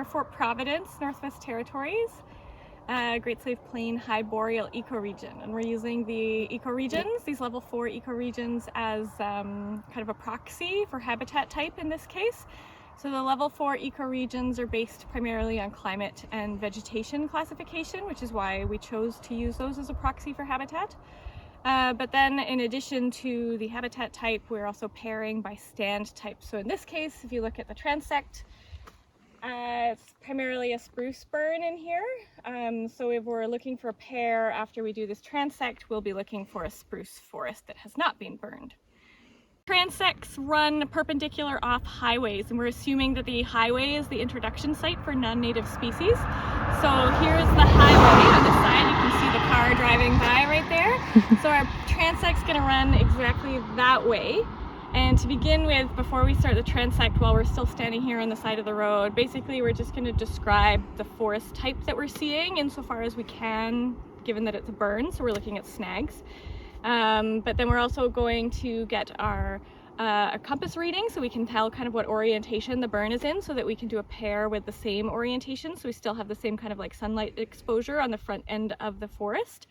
near Fort Providence, Northwest Territories, Great Slave Plain High Boreal ecoregion. And we're using the ecoregions, these level 4 ecoregions, as kind of a proxy for habitat type in this case. So the level 4 ecoregions are based primarily on climate and vegetation classification, which is why we chose to use those as a proxy for habitat. But then in addition to the habitat type, we're also pairing by stand type. So in this case, if you look at the transect, it's primarily a spruce burn in here. So if we're looking for a pair after we do this transect, we'll be looking for a spruce forest that has not been burned. Transects run perpendicular off highways, and we're assuming that the highway is the introduction site for non-native species. So here's the highway on the side. You can see the car driving by right there. So our transect's going to run exactly that way. And to begin with, before we start the transect, while we're still standing here on the side of the road, basically we're just going to describe the forest type that we're seeing insofar as we can, given that it's a burn. So we're looking at snags. But then we're also going to get our a compass reading so we can tell kind of what orientation the burn is in, so that we can do a pair with the same orientation, so we still have the same kind of like sunlight exposure on the front end of the forest.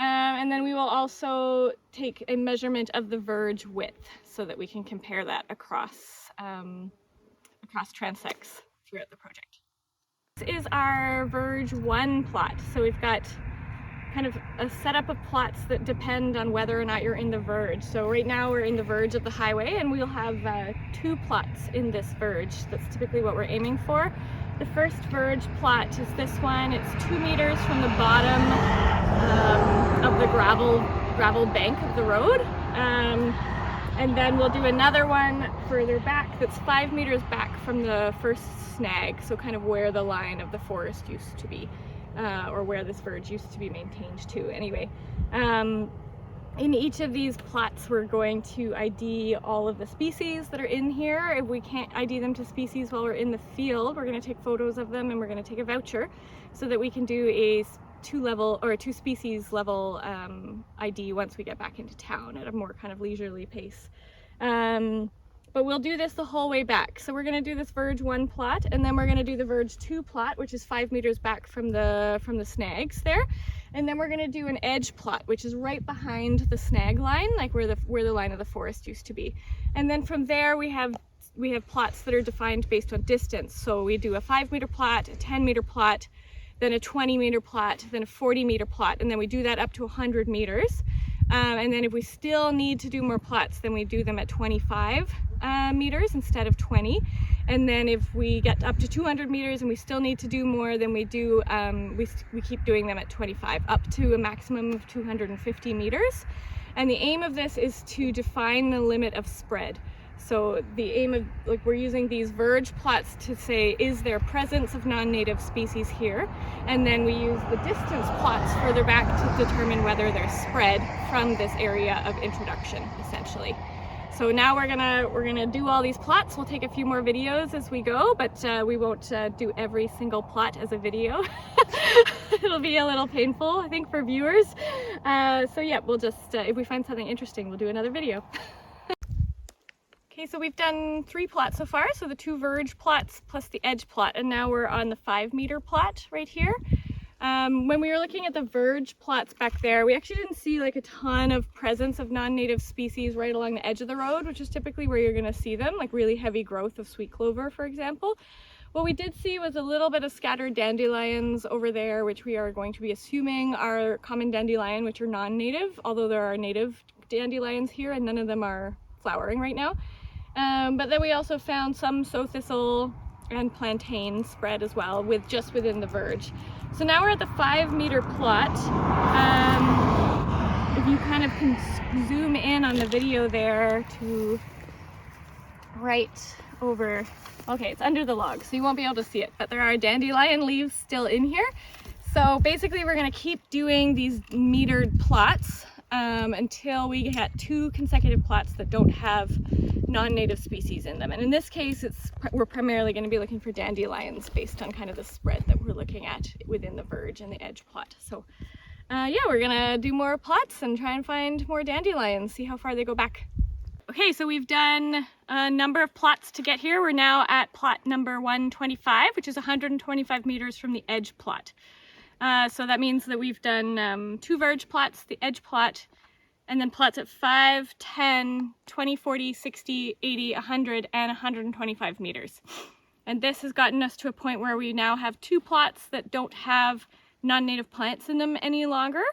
And then we will also take a measurement of the verge width so that we can compare that across transects throughout the project. This is our verge 1 plot. So we've got kind of a setup of plots that depend on whether or not you're in the verge. So right now we're in the verge of the highway, and we'll have 2 plots in this verge. That's typically what we're aiming for. The first verge plot is this one. It's 2 meters from the bottom of the gravel bank of the road. And then we'll do another one further back that's 5 meters back from the first snag, so kind of where the line of the forest used to be. Or where this verge used to be maintained to anyway. In each of these plots, we're going to ID all of the species that are in here. If we can't ID them to species while we're in the field, we're going to take photos of them and we're going to take a voucher so that we can do a 2 species level ID once we get back into town at a more kind of leisurely pace. But we'll do this the whole way back. So we're going to do this verge 1 plot, and then we're going to do the verge 2 plot, which is 5 meters back from the snags there. And then we're going to do an edge plot, which is right behind the snag line, like where the line of the forest used to be. And then from there we have plots that are defined based on distance. So we do a 5 meter plot, a 10 meter plot, then a 20 meter plot, then a 40 meter plot, and then we do that up to 100 meters. And then if we still need to do more plots, then we do them at 25 meters instead of 20. And then if we get up to 200 meters and we still need to do more, then we do we keep doing them at 25 up to a maximum of 250 meters. And the aim of this is to define the limit of spread. So the aim of, like, we're using these verge plots to say, is there presence of non-native species here? And then we use the distance plots further back to determine whether there's spread from this area of introduction, essentially. So now we're gonna do all these plots. We'll take a few more videos as we go, but we won't do every single plot as a video. It'll be a little painful, I think, for viewers. So yeah, we'll just, if we find something interesting, we'll do another video. Okay, so we've done 3 plots so far, so the 2 verge plots plus the edge plot, and now we're on the 5 meter plot right here. When we were looking at the verge plots back there, we actually didn't see like a ton of presence of non-native species right along the edge of the road, which is typically where you're going to see them, like really heavy growth of sweet clover, for example. What we did see was a little bit of scattered dandelions over there, which we are going to be assuming are common dandelion, which are non-native, although there are native dandelions here and none of them are flowering right now. But then we also found some sow thistle and plantain spread as well, just within the verge. So now we're at the 5 meter plot. If you kind of can zoom in on the video there to right over, okay, it's under the log, so you won't be able to see it, but there are dandelion leaves still in here. So basically we're going to keep doing these metered plots until we get 2 consecutive plots that don't have non-native species in them. And in this case, we're primarily going to be looking for dandelions based on kind of the spread that we're looking at within the verge and the edge plot. So yeah, we're going to do more plots and try and find more dandelions, see how far they go back. Okay, so we've done a number of plots to get here. We're now at plot number 125, which is 125 meters from the edge plot. So that means that we've done 2 verge plots, the edge plot, and then plots at 5, 10, 20, 40, 60, 80, 100, and 125 meters. And this has gotten us to a point where we now have 2 plots that don't have non-native plants in them any longer.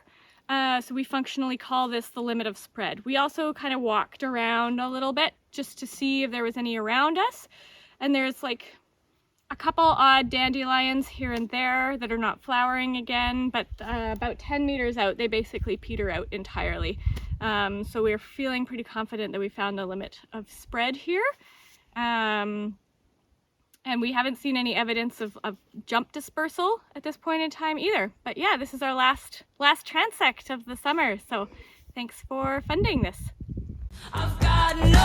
So we functionally call this the limit of spread. We also kind of walked around a little bit just to see if there was any around us. And there's like a couple odd dandelions here and there that are not flowering again, but about 10 meters out, they basically peter out entirely. So we're feeling pretty confident that we found the limit of spread here. And we haven't seen any evidence of jump dispersal at this point in time either. But yeah, this is our last transect of the summer. So thanks for funding this. I've got no